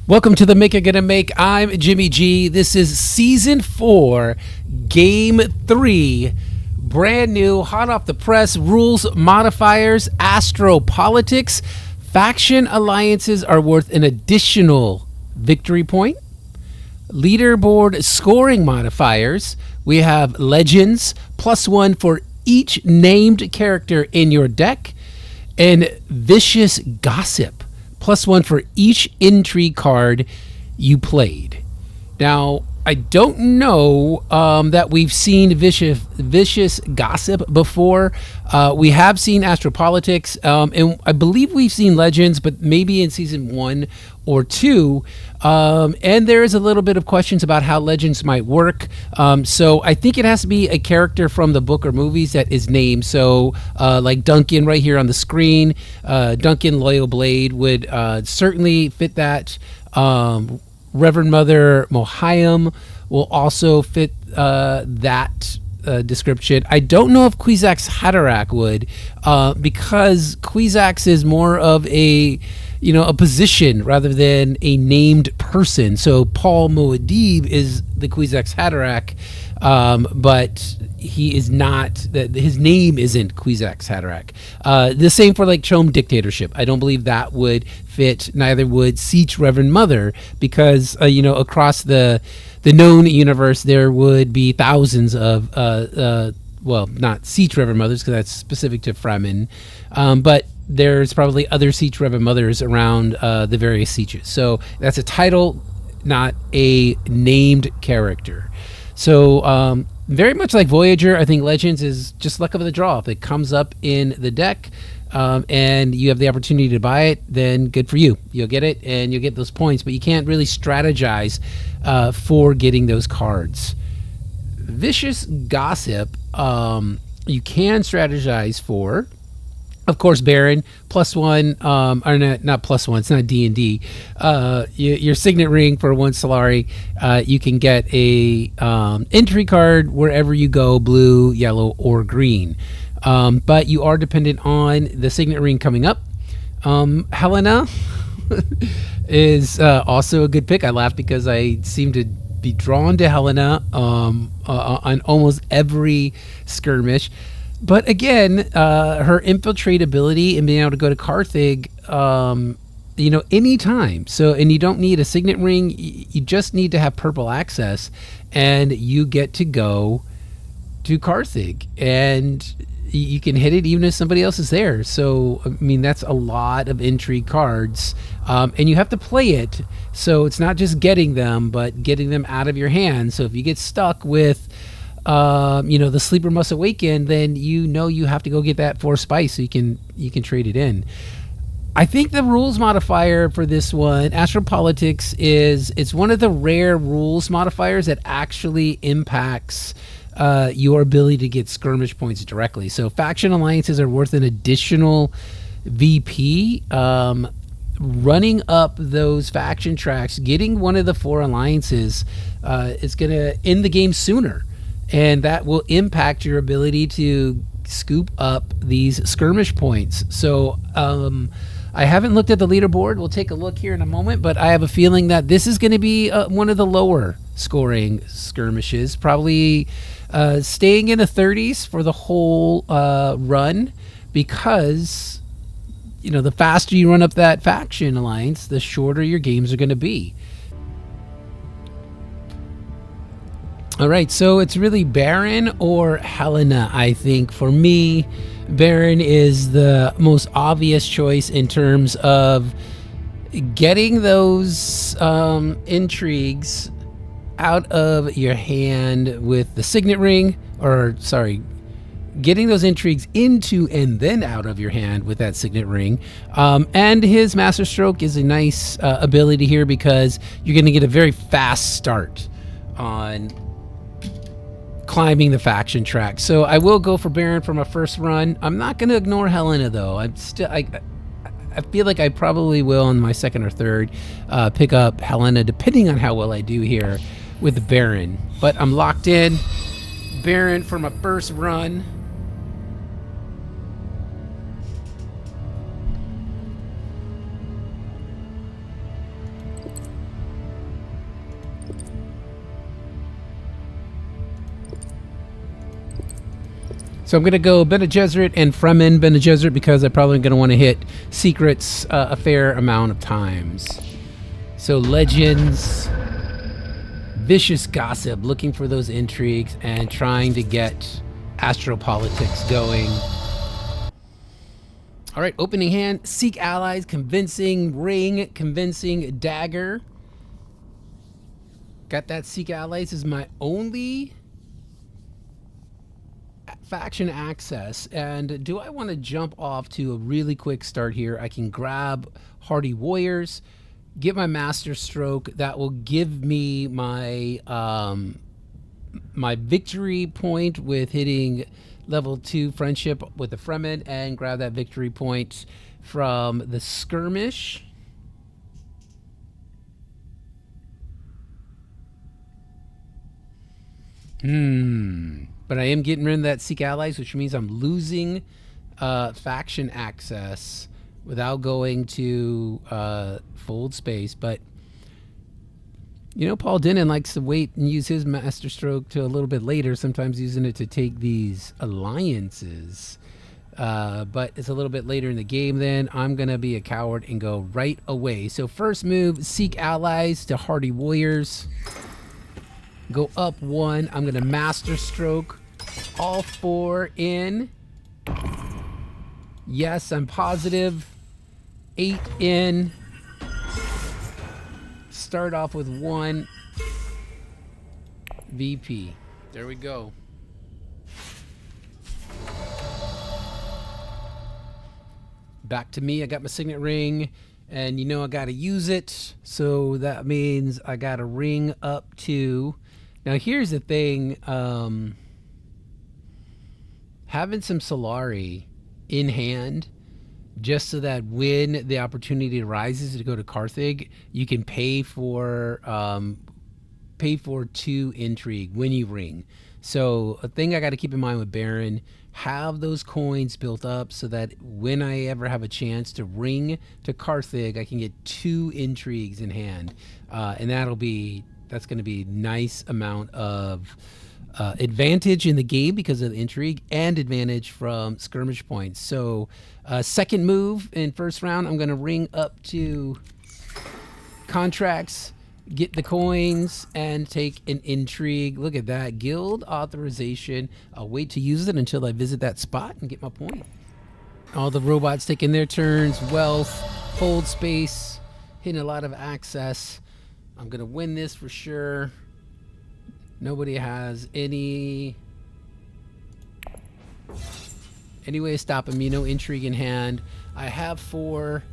Welcome to the Make It Gonna Make. I'm Jimmy G. This is Season 4, Game 3. Brand new, hot off the press, rules, modifiers, Astropolitics. Faction alliances are worth an additional victory point. Leaderboard scoring modifiers. We have legends, +1 for each named character in your deck. And Viscios Goosip, +1 for each intrigue card you played. Now, I don't know that we've seen Viscios Goosip before. We have seen Astropolitics, and I believe we've seen Legends, but maybe in Season 1 or 2. And there is a little bit of questions about how Legends might work. So I think it has to be a character from the book or movies that is named. So like Duncan right here on the screen, Duncan Loyal Blade would certainly fit that. Reverend Mother Mohayim will also fit that description. I don't know if Kwisatz Haderach would, because Kwisatz is more of a position rather than a named person. So Paul Muad'Dib is the Kwisatz Haderach, but he is not. His name isn't Kwisatz Haderach. The same for like Chom Dictatorship. I don't believe that would fit. Neither would Siege Reverend Mother, because across the known universe there would be thousands of well, not Siege Reverend Mothers because that's specific to Fremen, but there's probably other Siege Reverend Mothers around the various sieges. So that's a title, not a named character. So very much like Voyager, I think Legends is just luck of the draw. If it comes up in the deck and you have the opportunity to buy it, then good for you. You'll get it and you'll get those points, but you can't really strategize for getting those cards. Viscios Goosip, you can strategize for. Of course, Baron, +1, or not +1, it's not D&D. Your Signet ring for 1 Solari, you can get a entry card wherever you go, blue, yellow, or green. But you are dependent on the Signet ring coming up. Helena is also a good pick. I laugh because I seem to be drawn to Helena on almost every skirmish. But again, her infiltratability and being able to go to Carthage, anytime. So, and you don't need a Signet ring. You just need to have purple access, and you get to go to Carthage, and you can hit it even if somebody else is there. So, I mean, that's a lot of intrigue cards, and you have to play it. So it's not just getting them, but getting them out of your hand. So if you get stuck with the Sleeper Must Awaken, then you have to go get that 4 spice so you can trade it in. I think the rules modifier for this one, Astropolitics, it's one of the rare rules modifiers that actually impacts your ability to get skirmish points directly. So faction alliances are worth an additional VP. Running up those faction tracks, getting one of the 4 alliances is going to end the game sooner. And that will impact your ability to scoop up these skirmish points. So I haven't looked at the leaderboard. We'll take a look here in a moment, but I have a feeling that this is going to be one of the lower scoring skirmishes, probably staying in the 30s for the whole run, because the faster you run up that faction alliance, the shorter your games are going to be. All right, so it's really Baron or Helena, I think. For me, Baron is the most obvious choice in terms of getting those intrigues out of your hand with the Signet ring, getting those intrigues into and then out of your hand with that Signet ring. And his Master Stroke is a nice ability here because you're going to get a very fast start on climbing the faction track. So I will go for Baron for my first run. I'm not going to ignore Helena though. I feel like I probably will on my second or third pick up Helena, depending on how well I do here with the Baron. But I'm locked in. Baron for my first run. So I'm going to go Bene Gesserit and Fremen Bene Gesserit because I'm probably going to want to hit secrets a fair amount of times. So Legends, Viscios Goosip, looking for those intrigues and trying to get Astropolitics going. All right, opening hand, Seek Allies, Convincing Ring, Convincing Dagger. Got that Seek Allies as my only faction access. And do I want to jump off to a really quick start here? I can grab Hardy Warriors, get my Master Stroke. That will give me my my victory point with hitting level 2 friendship with the Fremen, and grab that victory point from the Skirmish. But I am getting rid of that Seek Allies, which means I'm losing faction access without going to fold space. But you know, Paul Denon likes to wait and use his Master Stroke to a little bit later, sometimes using it to take these alliances. But it's a little bit later in the game. Then I'm going to be a coward and go right away. So first move, Seek Allies to Hardy Warriors. Go up 1. I'm going to Master Stroke all 4 in. Yes, I'm positive. 8 in. Start off with 1 VP. There we go. Back to me. I got my Signet ring, and you know I got to use it. So that means I got to ring up to. Now here's the thing. Having some Solari in hand, just so that when the opportunity arises to go to Carthage, you can pay for 2 intrigue when you ring. So a thing I got to keep in mind with Baron, have those coins built up so that when I ever have a chance to ring to Carthage, I can get 2 intrigues in hand, and that's going to be nice amount of advantage in the game because of the intrigue, and advantage from skirmish points. So second move in first round, I'm going to ring up to contracts, get the coins, and take an intrigue. Look at that. Guild authorization. I'll wait to use it until I visit that spot and get my point. All the robots taking their turns. Wealth, hold space, hitting a lot of access. I'm going to win this for sure. Nobody has any way of stopping me. No intrigue in hand. I have 4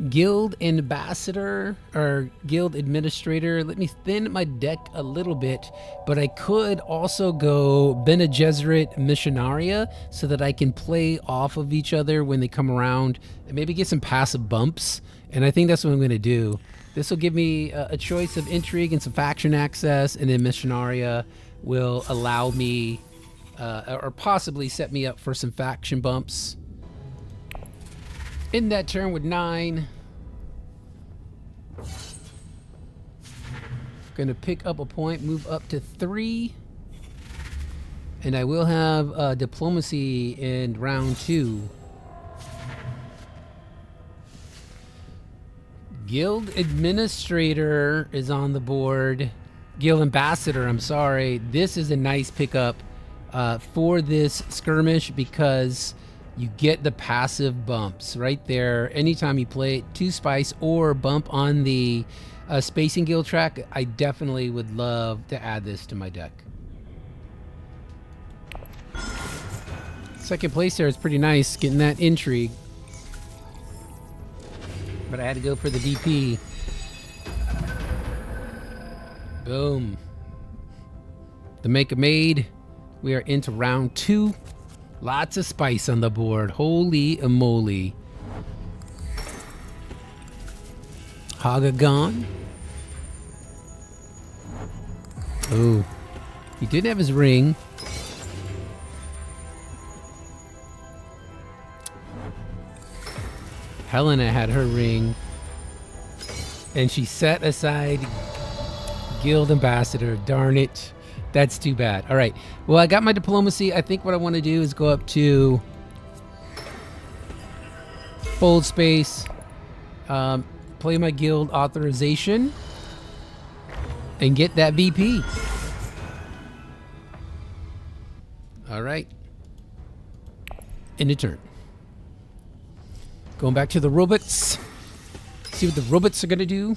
Guild Ambassador or Guild Administrator. Let me thin my deck a little bit, but I could also go Bene Gesserit Missionaria so that I can play off of each other when they come around and maybe get some passive bumps. And I think that's what I'm going to do. This will give me a choice of intrigue and some faction access, and then Missionaria will allow me or possibly set me up for some faction bumps. In that turn with 9. Gonna pick up a point, move up to 3. And I will have diplomacy in round 2. Guild Administrator is on the board. Guild Ambassador, I'm sorry. This is a nice pickup for this skirmish because you get the passive bumps right there. Anytime you play 2 spice or bump on the Spacing Guild track, I definitely would love to add this to my deck. Second place there is pretty nice, getting that intrigue. But I had to go for the DP. Boom. The make a made. We are into round 2. Lots of spice on the board. Holy moly. Haga gone. Oh, he did have his ring. Helena had her ring, and she set aside Guild Ambassador. Darn it. That's too bad. All right. Well, I got my diplomacy. I think what I want to do is go up to fold space, play my guild authorization, and get that VP. All right. End of turn. Going back to the robots. See what the robots are going to do.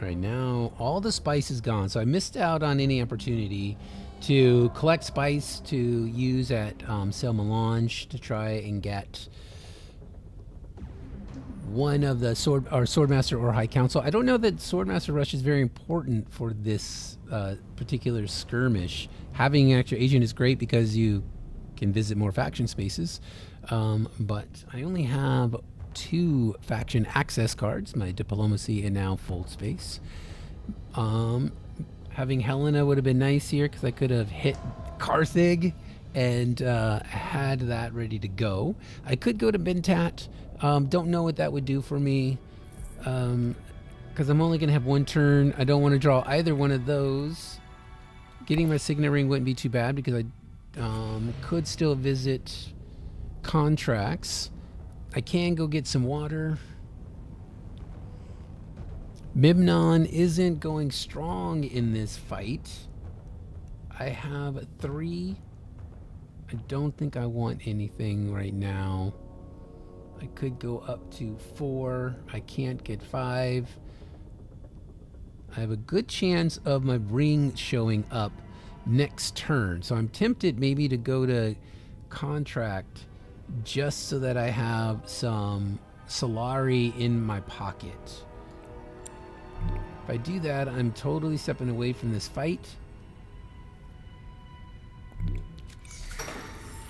Right now, all the spice is gone, so I missed out on any opportunity to collect spice to use at Sale Melange to try and get one of the Swordmaster or High Council. I don't know that Swordmaster Rush is very important for this particular skirmish. Having an extra agent is great because you can visit more faction spaces, but I only have 2 faction access cards, my diplomacy and now fold space. Having Helena would have been nice here because I could have hit Carthage and had that ready to go. I could go to Bintat. Don't know what that would do for me because I'm only going to have 1 turn. I don't want to draw either one of those. Getting my Signet ring wouldn't be too bad because I could still visit contracts. I can go get some water. Memnon isn't going strong in this fight. I have 3. I don't think I want anything right now. I could go up to 4. I can't get 5. I have a good chance of my ring showing up next turn. So I'm tempted maybe to go to contract just so that I have some Solari in my pocket. If I do that, I'm totally stepping away from this fight.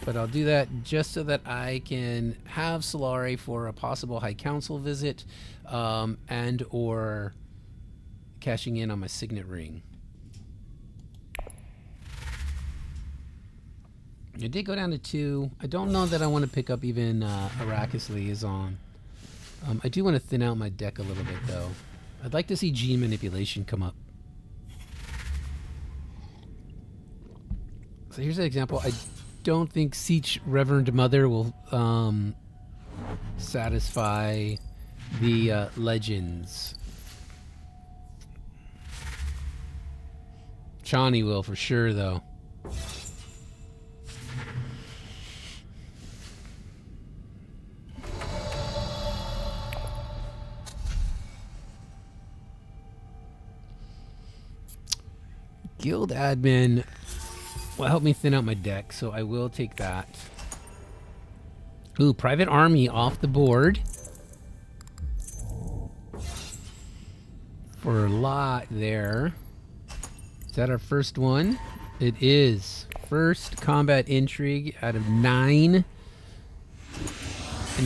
But I'll do that just so that I can have Solari for a possible High Council visit and or cashing in on my Signet ring. I did go down to 2. I don't know that I want to pick up even Arrakis Liaison. I do want to thin out my deck a little bit, though. I'd like to see gene manipulation come up. So here's an example. I don't think Siege Reverend Mother will satisfy the legends. Chani will for sure, though. Guild admin will help me thin out my deck, so I will take that. Ooh, private army off the board. For a lot there. Is that our first one? It is. First combat intrigue out of 9. And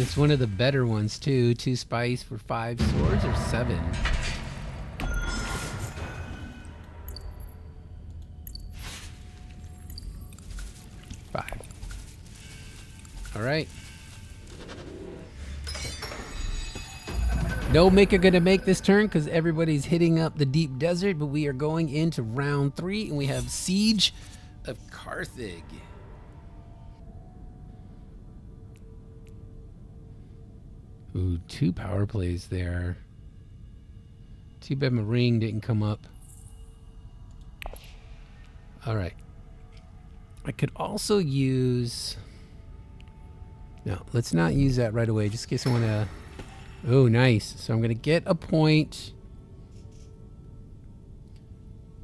it's one of the better ones too. 2 spice for 5 swords or 7. All right. No maker gonna make this turn because everybody's hitting up the deep desert, but we are going into round 3 and we have Siege of Carthage. Ooh, 2 power plays there. Too bad my ring didn't come up. All right. I could also use... No, let's not use that right away, just in case I want to... Oh, nice. So I'm going to get a point.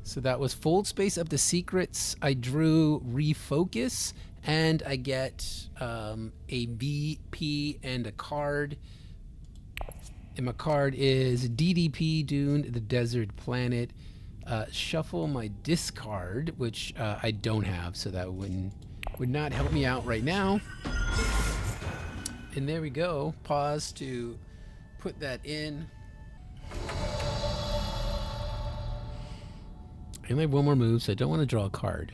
So that was fold space up to secrets. I drew refocus, and I get a VP and a card. And my card is DDP, Dune, the Desert Planet. Shuffle my discard, which I don't have, so that would not help me out right now. And there we go. Pause to put that in. I only have one more move, so I don't want to draw a card.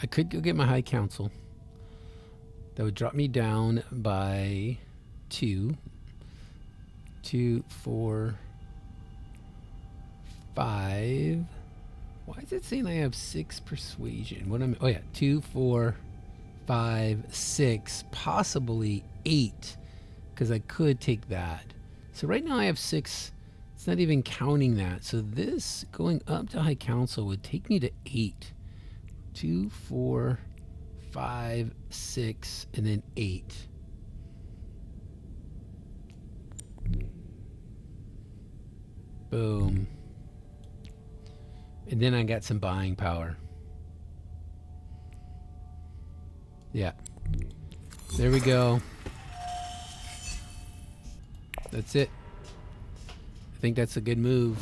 I could go get my High Council. That would drop me down by 2. 2, 4, 5. Why is it saying I have 6 persuasion? What am? Oh yeah, 2, 4, 5, 6, possibly 8, because I could take that. So right now I have 6. It's not even counting that. So this going up to High Council would take me to 8. 2, 4, 5, 6, and then 8. Boom. And then I got some buying power. Yeah. There we go. That's it. I think that's a good move.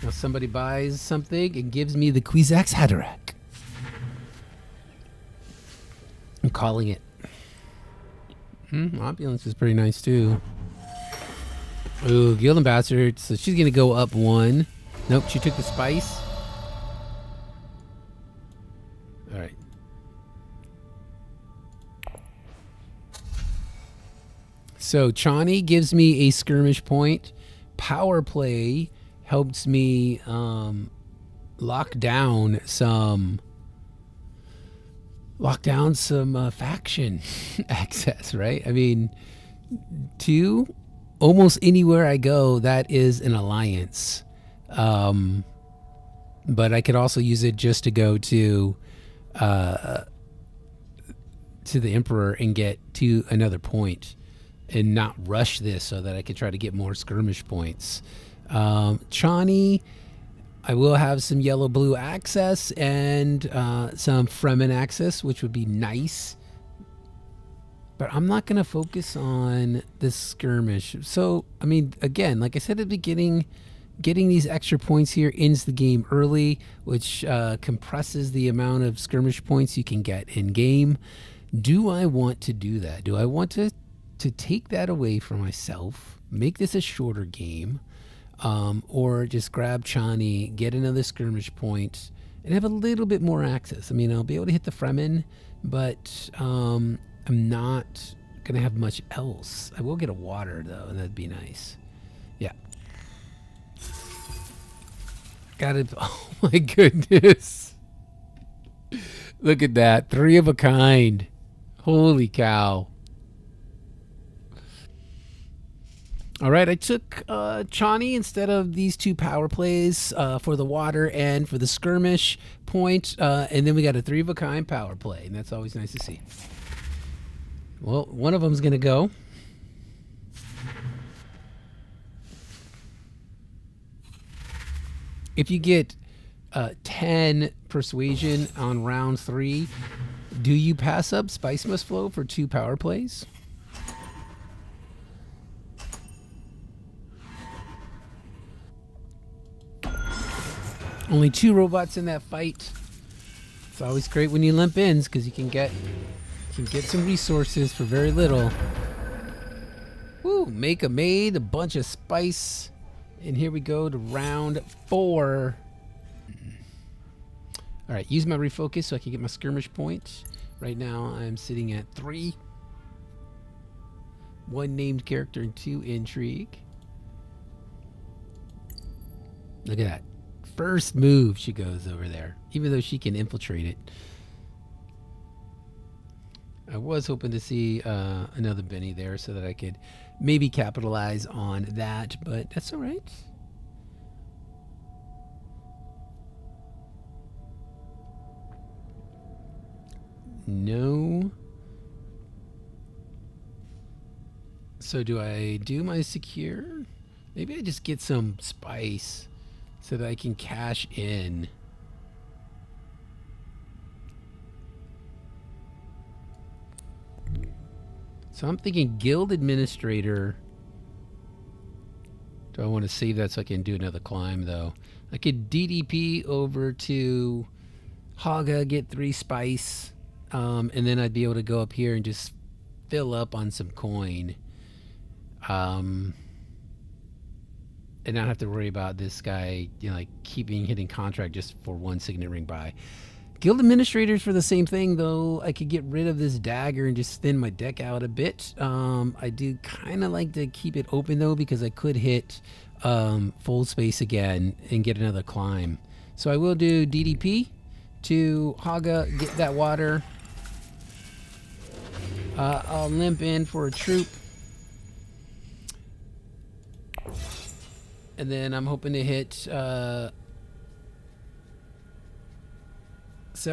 Now somebody buys something and gives me the Kwisatz Haderach. I'm calling it. Opulence is pretty nice too. Ooh, Guild Ambassador. So she's going to go up 1. Nope, she took the spice. All right. So Chani gives me a skirmish point. Power play helps me lock down some faction access, right? I mean, 2, almost anywhere I go, that is an alliance. But I could also use it just to go to the Emperor and get to another point and not rush this so that I could try to get more skirmish points. Chani, I will have some yellow-blue access and some Fremen access, which would be nice. But I'm not going to focus on this skirmish. So, I mean, again, like I said at the beginning, getting these extra points here ends the game early, which compresses the amount of skirmish points you can get in game. Do I want to do that? Do I want to take that away from myself, make this a shorter game, or just grab Chani, get another skirmish point, and have a little bit more access? I mean, I'll be able to hit the Fremen, but I'm not going to have much else. I will get a water, though, and that'd be nice. Yeah. Got it. Oh, my goodness. Look at that. 3 of a kind. Holy cow. All right, I took Chani instead of these 2 power plays for the water and for the skirmish point. And then we got a 3 of a kind power play, and that's always nice to see. Well, one of them's going to go. If you get 10 persuasion on round 3, do you pass up Spice Must Flow for 2 power plays? Only 2 robots in that fight. It's always great when you limp ins because you can get some resources for very little. Woo, make a maid, a bunch of spice. And here we go to round 4. All right, use my refocus so I can get my skirmish point. Right now I'm sitting at 3. 1 named character and 2 intrigue. Look at that. First move she goes over there, even though she can infiltrate it. I was hoping to see another Benny there so that I could maybe capitalize on that, but that's all right. No. So do I do my secure? Maybe I just get some spice so that I can cash in. So I'm thinking Guild Administrator. Do I want to save that so I can do another climb, though? I could DDP over to Haga, get 3 spice, and then I'd be able to go up here and just fill up on some coin. and not have to worry about this guy, you know, like hitting contract just for one signet ring buy. Guild administrators for the same thing, though. I could get rid of this dagger and just thin my deck out a bit. I do kind of like to keep it open, though, because I could hit full space again and get another climb. So I will do DDP to Haga, get that water. I'll limp in for a troop. And then I'm hoping to hit Cell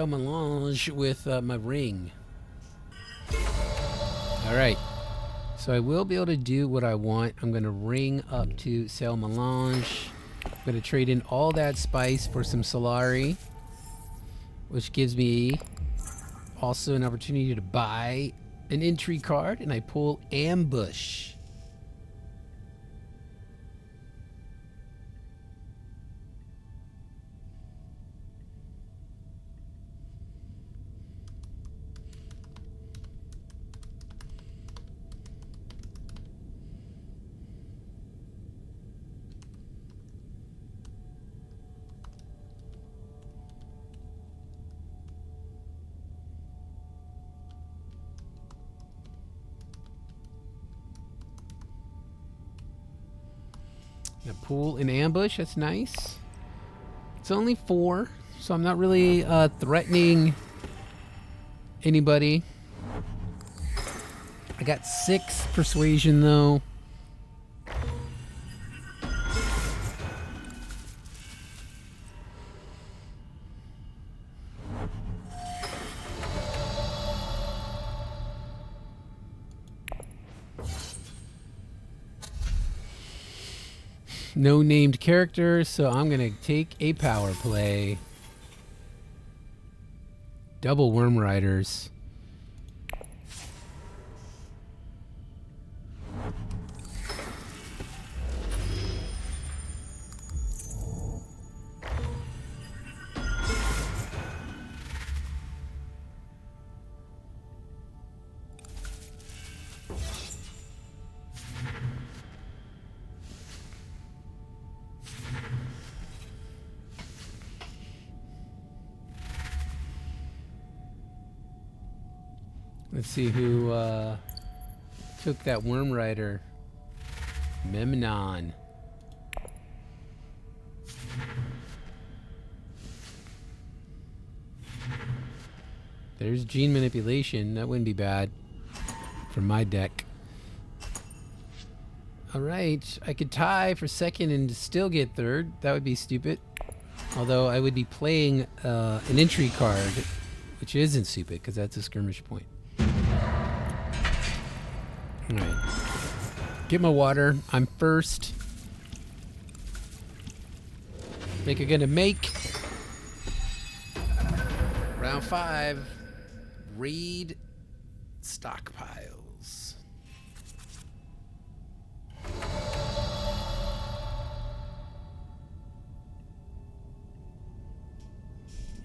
Melange with my ring. Alright. So I will be able to do what I want. I'm going to ring up to Cell Melange. I'm going to trade in all that spice for some Solari, which gives me also an opportunity to buy an intrigue card, and I pull Ambush. A pool in ambush, that's nice. It's only 4, so I'm not really threatening anybody. I got 6 persuasion though. No named character, so I'm gonna take a power play. Double Worm Riders. Let's see who took that Worm Rider. Memnon. There's gene manipulation. That wouldn't be bad for my deck. Alright, I could tie for second and still get third. That would be stupid. Although I would be playing an intrigue card, which isn't stupid because that's a skirmish point. Alright. Get my water. I'm first. Think I'm gonna make. Round 5. Raid stockpiles.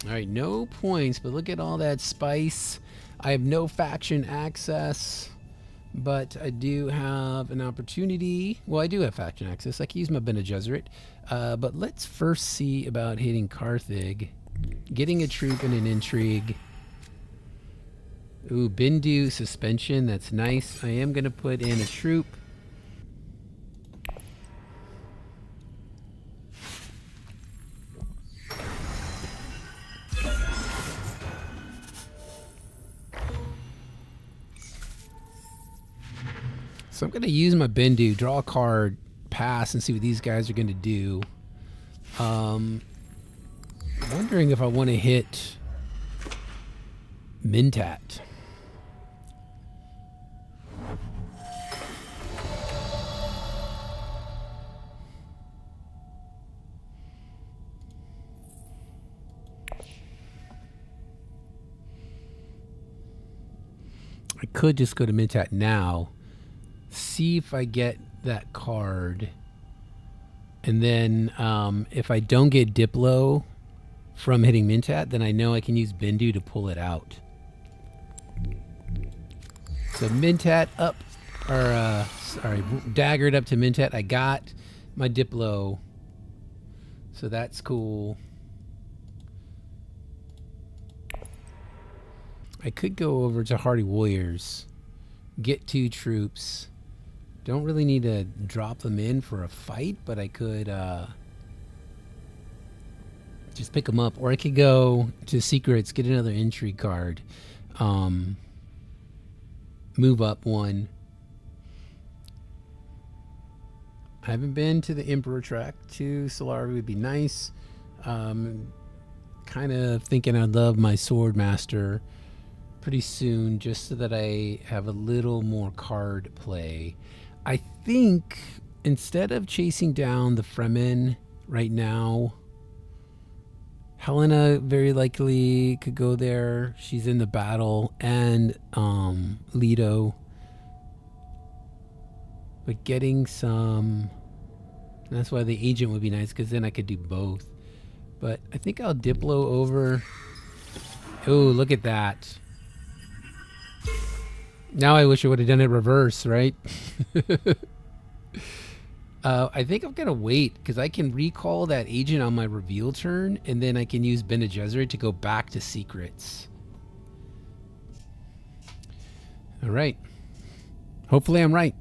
Alright, no points, but look at all that spice. I have no faction access. But I do have an opportunity. Well, I do have faction access. I can use my Bene Gesserit. But let's first see about hitting Carthage. Getting a troop and an intrigue. Ooh, Bindu suspension. That's nice. I am going to put in a troop. So I'm going to use my Bindu, draw a card, pass, and see what these guys are going to do. Wondering if I want to hit Mintat. I could just go to Mintat now. See if I get that card, and then if I don't get Diplo from hitting Mintat, then I know I can use Bindu to pull it out. So Mintat up, or sorry, daggered up to Mintat. I got my Diplo. So that's cool. I could go over to Hardy Warriors, get 2 troops. Don't really need to drop them in for a fight, but I could just pick them up. Or I could go to Secrets, get another intrigue card, move up 1. I haven't been to the Emperor track. To Solari would be nice. Kind of thinking I'd love my Sword Master pretty soon, just so that I have a little more card play. I think instead of chasing down the Fremen right now, Helena very likely could go there. She's in the battle, and Leto. But getting some... That's why the agent would be nice, because then I could do both. But I think I'll Diplo over. Oh, look at that. Now I wish I would have done it reverse, right? I think I'm going to wait, because I can recall that agent on my reveal turn, and then I can use Bene Gesserit to go back to Secrets. All right. Hopefully I'm right.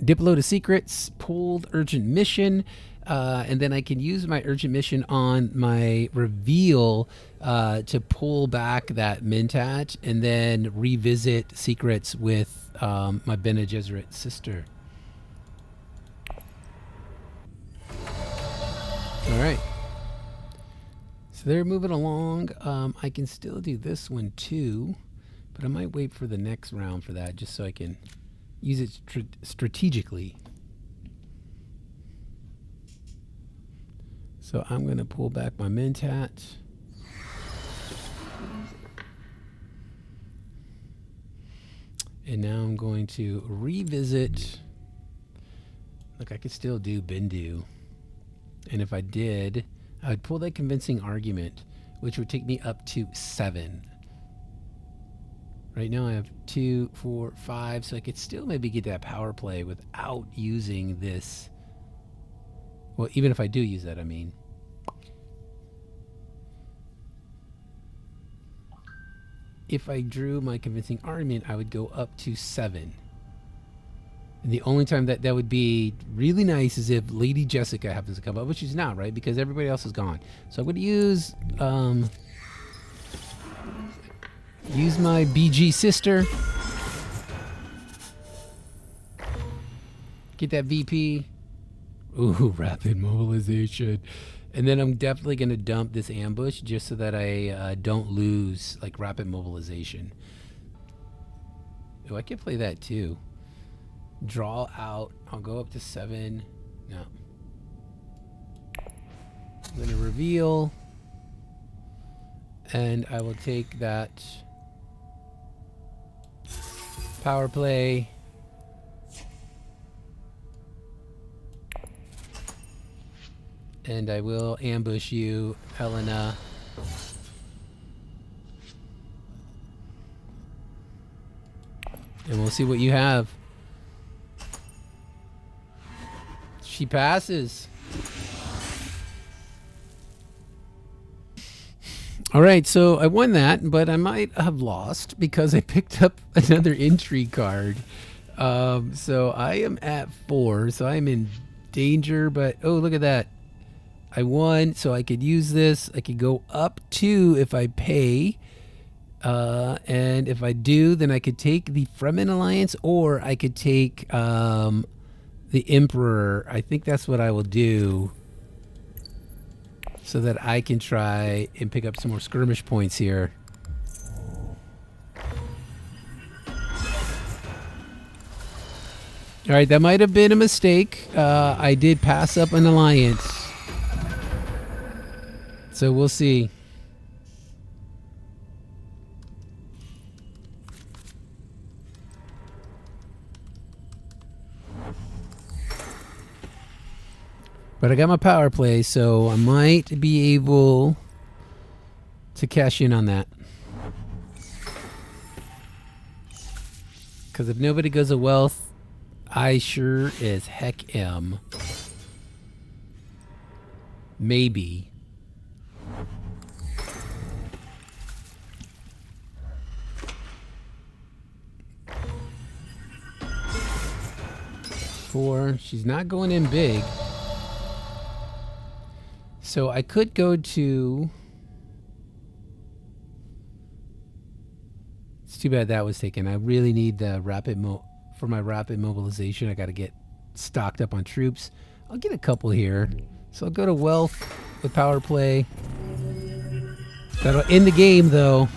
Diplo to Secrets, pulled Urgent Mission, and then I can use my Urgent Mission on my reveal to pull back that Mentat, and then revisit Secrets with my Bene Gesserit sister. All right. So they're moving along. I can still do this one too, but I might wait for the next round for that, just so I can use it strategically. So I'm going to pull back my Mentat. And now I'm going to revisit. Look, I could still do Bindu. And if I did, I would pull that convincing argument, which would take me up to 7. Right now I have 2, 4, 5, so I could still maybe get that power play without using this. Well, even if I do use that, I mean. If I drew my convincing argument, I would go up to 7. And the only time that would be really nice is if Lady Jessica happens to come up, which she's not, right? Because everybody else is gone. So I'm going to use my BG sister. Get that VP. Ooh, rapid mobilization. And then I'm definitely going to dump this ambush just so that I don't lose like rapid mobilization. Oh, I can play that too. Draw out. I'll go up to 7. No. I'm going to reveal. And I will take that power play. And I will ambush you, Helena. And we'll see what you have. She passes. All right, so I won that, but I might have lost because I picked up another intrigue card. So I am at 4, so I'm in danger, but oh, look at that. I won, so I could use this. I could go up 2 if I pay. And if I do, then I could take the Fremen Alliance, or I could take the Emperor. I think that's what I will do, so that I can try and pick up some more skirmish points here. All right, that might have been a mistake. I did pass up an alliance. So we'll see. But I got my power play, so I might be able to cash in on that. Because if nobody goes to wealth, I sure as heck am. Maybe. Four. She's not going in big. So I could go to... It's too bad that was taken. I really need the for my rapid mobilization. I got to get stocked up on troops. I'll get a couple here. So I'll go to wealth with power play. That'll end the game, though.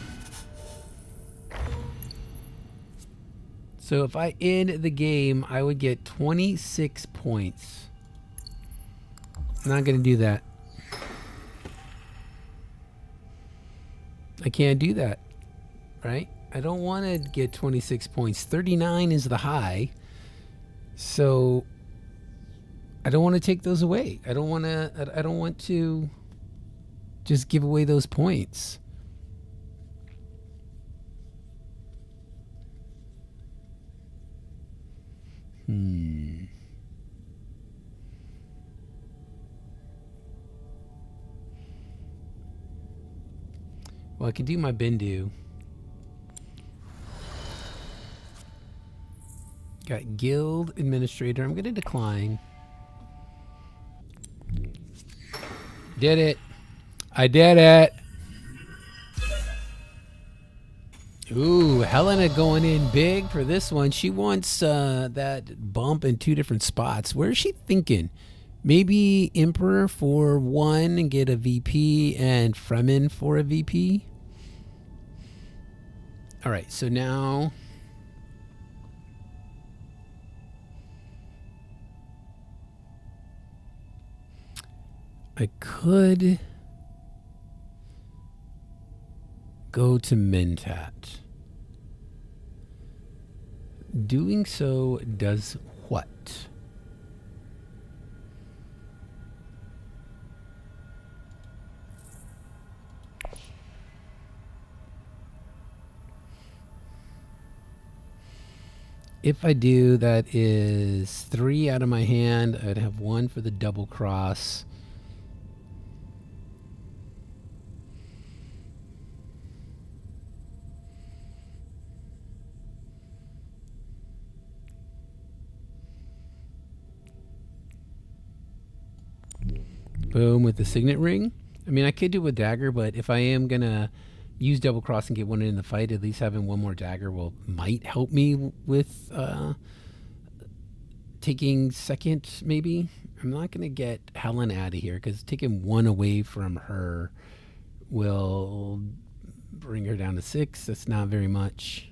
So if I end the game, I would get 26 points. I'm not going to do that. I can't do that, right? I don't want to get 26 points. 39 is the high. So I don't want to take those away. I don't want to just give away those points. Well, I can do my Bindu. Got Guild Administrator. I'm going to decline. Did it. I did it. Ooh, Helena going in big for this one. She wants that bump in 2 different spots. Where is she thinking? Maybe Emperor for 1 and get a VP and Fremen for a VP? All right, so now... I could go to Mentat. Doing so does what? If I do, that is 3 out of my hand. I'd have 1 for the double cross. Boom with the Signet ring. I mean, I could do a dagger, but if I am gonna use double cross and get one in the fight, at least having 1 more dagger might help me with taking second. Maybe I'm not gonna get Helen out of here because taking 1 away from her will bring her down to 6. That's not very much.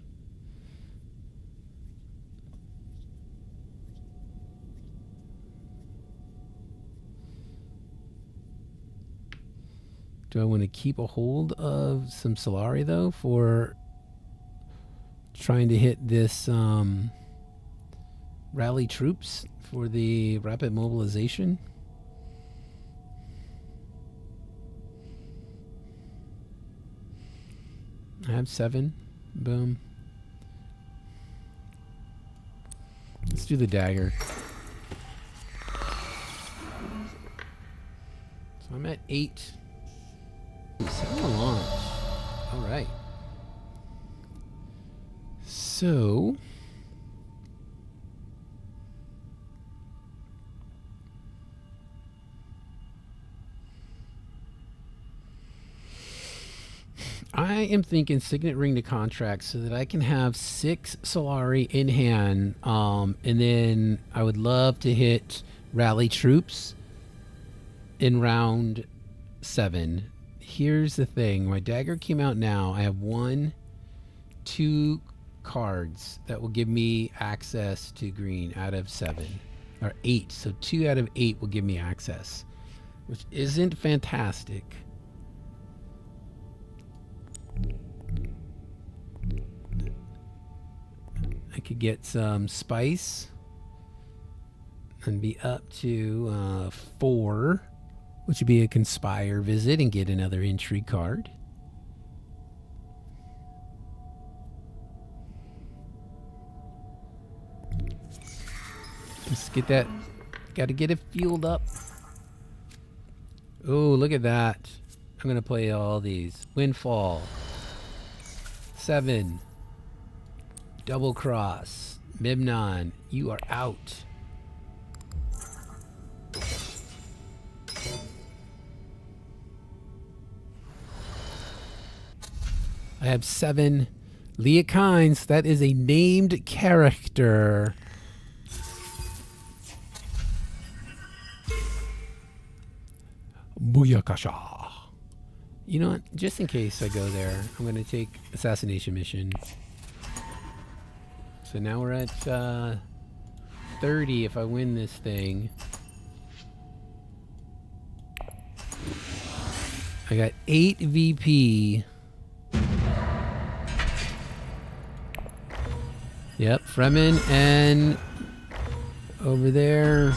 Do I want to keep a hold of some Solari, though, for trying to hit this rally troops for the rapid mobilization? I have 7. Boom. Let's do the dagger. So I'm at 8. 7 launch. All right. So I am thinking Signet ring to contract so that I can have 6 Solari in hand, and then I would love to hit rally troops in round 7. Here's the thing. My dagger came out now. I have 2 cards that will give me access to green out of 7. Or 8. So 2 out of 8 will give me access, which isn't fantastic. I could get some spice and be up to 4. Which would be a Conspire visit and get another intrigue card. Let's get that. Got to get it fueled up. Oh, look at that. I'm going to play all these. Windfall. 7. Double cross. Memnon, you are out. I have 7. Leah Kynes, that is a named character. Booyakasha. You know what? Just in case I go there, I'm going to take Assassination Mission. So now we're at 30 if I win this thing. I got 8 VP. Yep, Fremen and over there.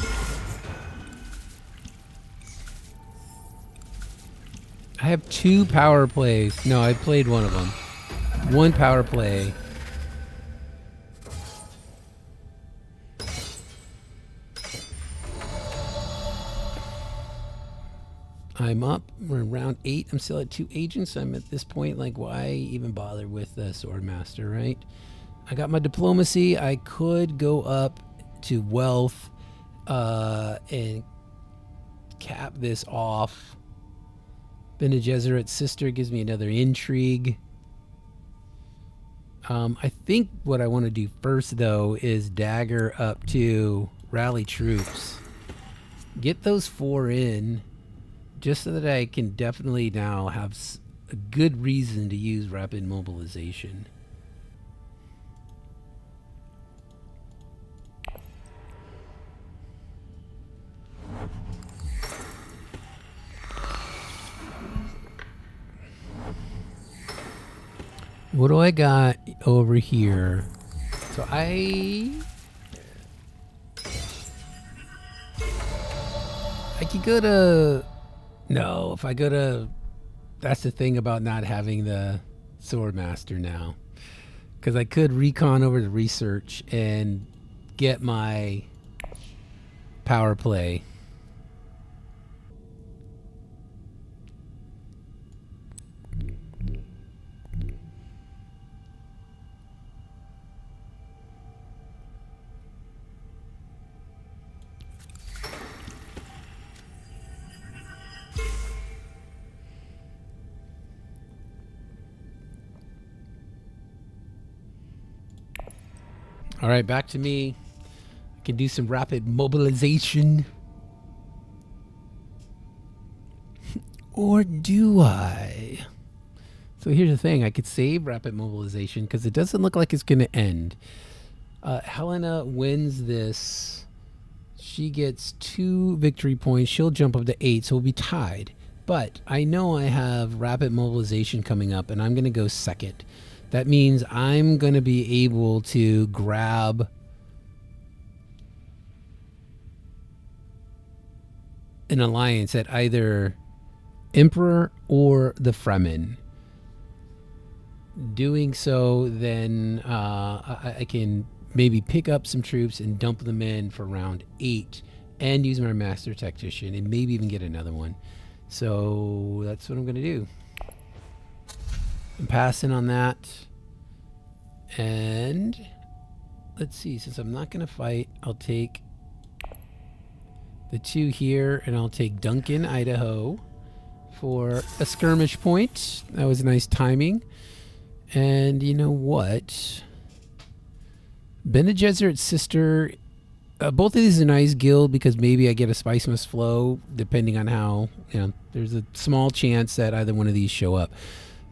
I have 2 power plays. No, I played one of them. 1 power play. I'm up. We're in round 8. I'm still at 2 agents. I'm at this point like, why even bother with the Swordmaster, right? I got my diplomacy. I could go up to wealth and cap this off. Bene Gesserit's sister gives me another intrigue. I think what I want to do first, though, is dagger up to rally troops. Get those 4 in, just so that I can definitely now have a good reason to use rapid mobilization. What do I got over here? So I could go to... No, if I go to... That's the thing about not having the Swordmaster now. Because I could recon over to research and get my power play. All right, back to me. I can do some rapid mobilization. Or do I? So here's the thing. I could save rapid mobilization because it doesn't look like it's going to end. Helena wins this. She gets 2 victory points. She'll jump up to 8, so we'll be tied. But I know I have rapid mobilization coming up, and I'm going to go second. That means I'm going to be able to grab an alliance at either Emperor or the Fremen. Doing so, then I can maybe pick up some troops and dump them in for round 8 and use my Master Tactician and maybe even get another one. So that's what I'm going to do. I'm passing on that. And let's see, since I'm not going to fight, I'll take the 2 here, and I'll take Duncan, Idaho, for a skirmish point. That was nice timing. And you know what? Bene Gesserit's sister, both of these are nice guild because maybe I get a Spice Must Flow, depending on how, there's a small chance that either one of these show up.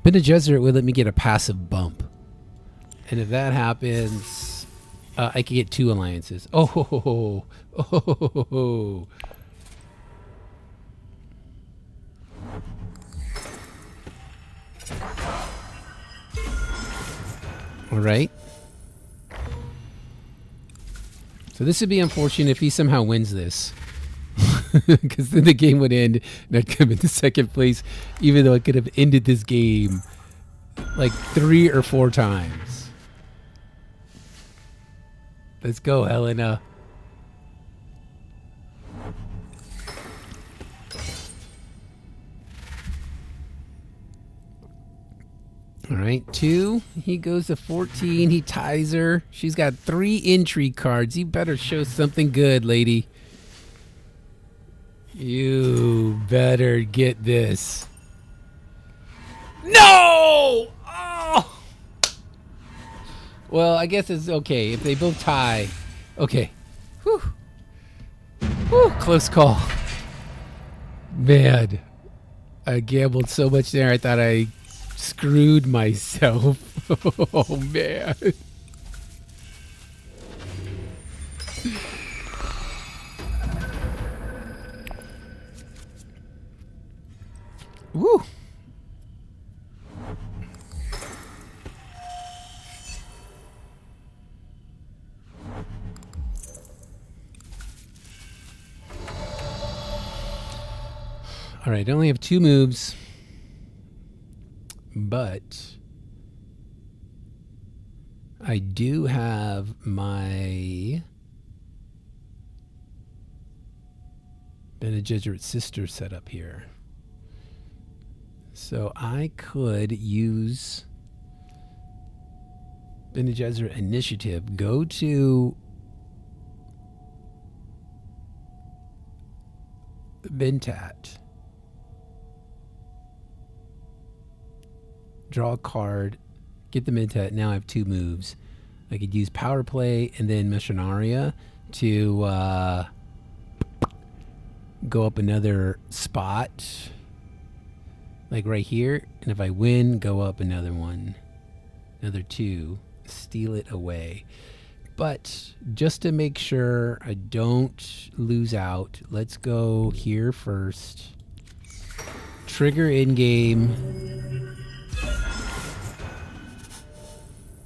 Bene Gesserit would let me get a passive bump. And if that happens, I could get 2 alliances. Oh. All right. So this would be unfortunate if he somehow wins this. Because then the game would end and I'd come into second place, even though I could have ended this game like 3 or 4 times. Let's go, Helena. . All right, 2. He goes to 14. He ties her. She's got 3 intrigue cards. You better show something good, lady. You better get this. No! Oh! Well, I guess it's okay if they both tie. Okay. Whew. Whew, close call. Man, I gambled so much there. I thought I screwed myself. Oh, man. Woo. All right, I only have 2 moves, but I do have my Bene Gesserit sister set up here. So I could use Bene Gesserit initiative, go to Bentat, draw a card, get the Mentat. Now I have 2 moves. I could use Power Play and then Missionaria to go up another spot, like right here. And if I win, go up another one, another 2, steal it away. But just to make sure I don't lose out, let's go here first. Trigger in-game.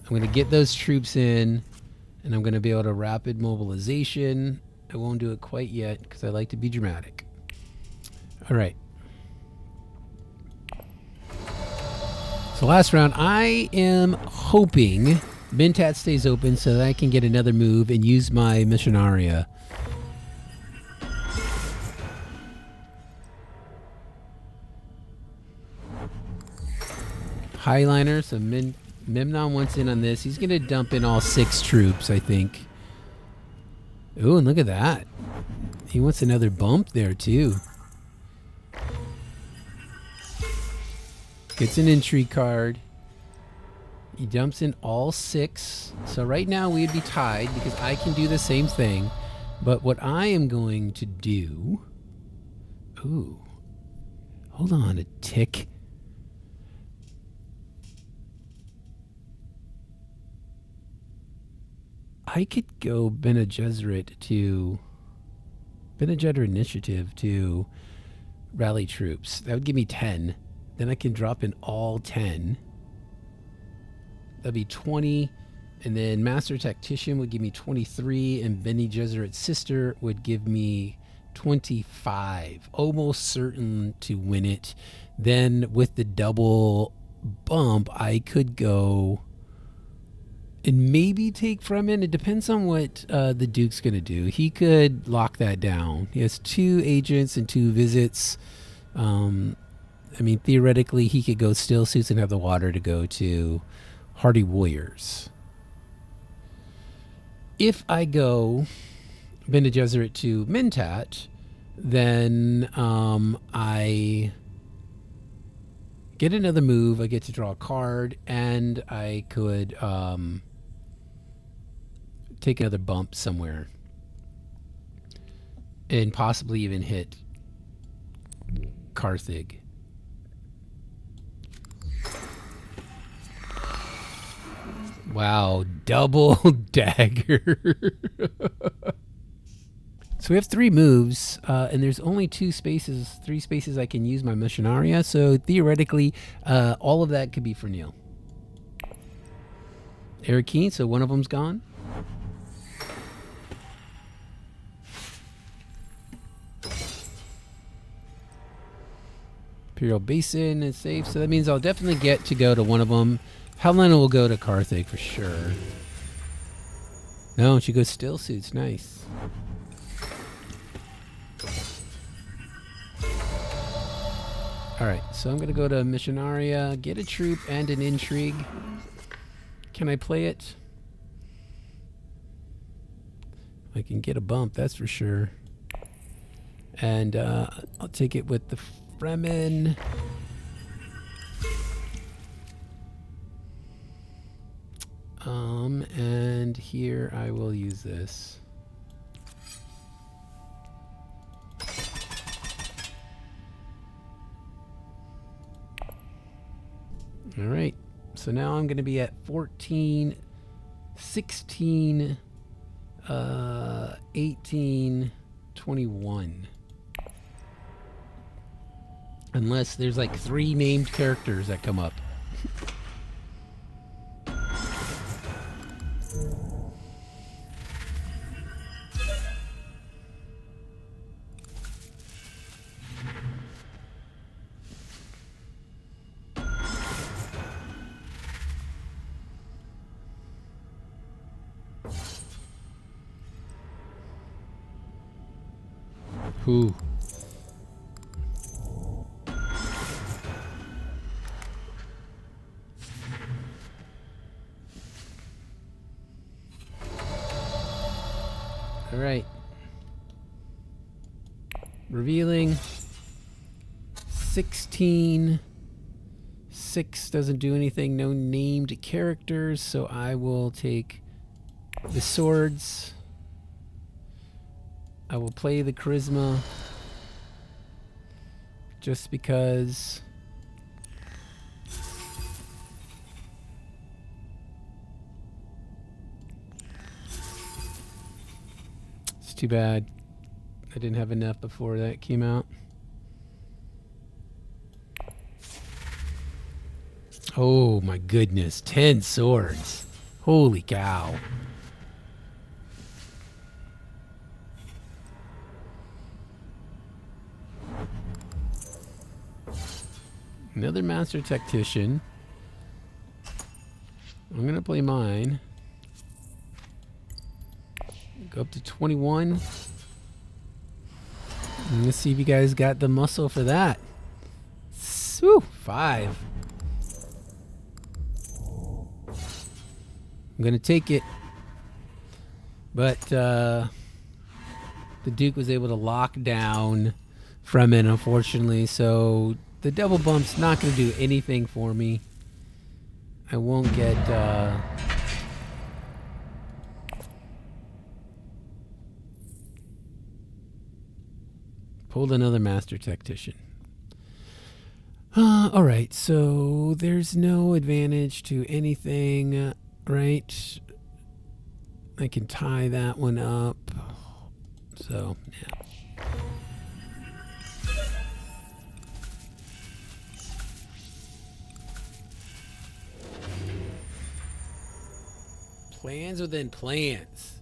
I'm going to get those troops in, and I'm going to be able to rapid mobilization. I won't do it quite yet because I like to be dramatic. All right. So last round, I am hoping Bentat stays open so that I can get another move and use my Missionaria. Highliner, so Memnon wants in on this. He's going to dump in all 6 troops, I think. Ooh, and look at that. He wants another bump there, too. Gets an intrigue card. He dumps in all 6. So right now we'd be tied because I can do the same thing. But what I am going to do... Ooh. Hold on a tick. I could go Bene Gesserit initiative to rally troops. That would give me 10. Then I can drop in all 10. That'd be 20. And then Master Tactician would give me 23. And Bene Gesserit's sister would give me 25. Almost certain to win it. Then with the double bump, I could go and maybe take Fremen. It depends on what the Duke's going to do. He could lock that down. He has 2 agents and 2 visits. I mean, theoretically, he could go Still Suits and have the water to go to Hardy Warriors. If I go Bene Gesserit to Mentat, then I get another move. I get to draw a card, and I could take another bump somewhere and possibly even hit Carthage. Wow, double dagger. So we have 3 moves, and there's only 3 spaces I can use my Missionaria. So theoretically, all of that could be for Neil. Eric Keen, so one of them's gone. Imperial Basin is safe, so that means I'll definitely get to go to one of them. Helena will go to Carthage for sure. No, she goes Still Suits. Nice. Alright, so I'm going to go to Missionaria, get a troop and an intrigue. Can I play it? I can get a bump, that's for sure. And I'll take it with the Fremen. And here I will use this. All right, so now I'm going to be at 14, 16, 18, 21. Unless there's like 3 named characters that come up. Who? All right. Revealing 16. 6 doesn't do anything. No named characters, so I will take the swords. I will play the charisma just because it's too bad I didn't have enough before that came out. Oh my goodness, 10 swords. Holy cow. Another master tactician. I'm gonna play mine. Go up to 21. Let's see if you guys got the muscle for that. Woo, 5. I'm gonna take it, but the Duke was able to lock down Fremen, unfortunately, so the double bump's not going to do anything for me. I won't get pulled another master tactician. Alright, so there's no advantage to anything, right? I can tie that one up. So, yeah. Plans within plans.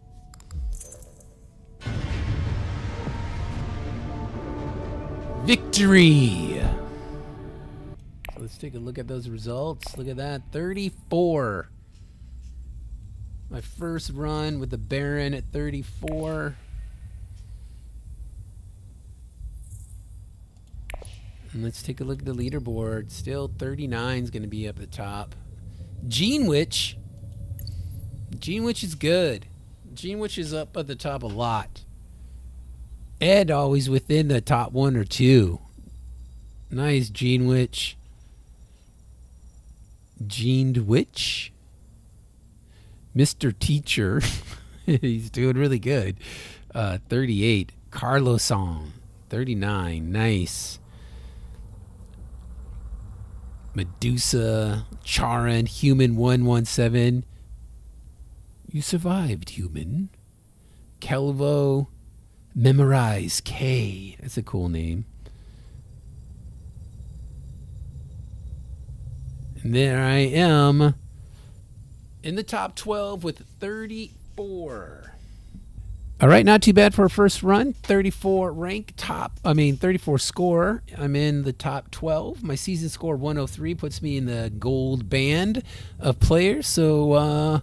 Victory! So let's take a look at those results. Look at that, 34. My first run with the Baron at 34. And let's take a look at the leaderboard. Still 39 is going to be up at the top. Gene Witch is good. Gene Witch is up at the top a lot. Ed always within the top 1 or 2. Nice, Gene Witch. Gened Witch. Mr. Teacher. He's doing really good. 38. Carloson. 39. Nice. Medusa. Charon. Human 117. You survived, human. Kelvo. Memorize K. That's a cool name. And there I am in the top 12 with 34. All right, not too bad for a first run. 34 rank, 34 score. I'm in the top 12. My season score 103 puts me in the gold band of players. So,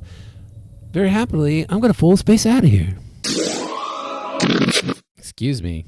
very happily, I'm going to full space out of here. Excuse me.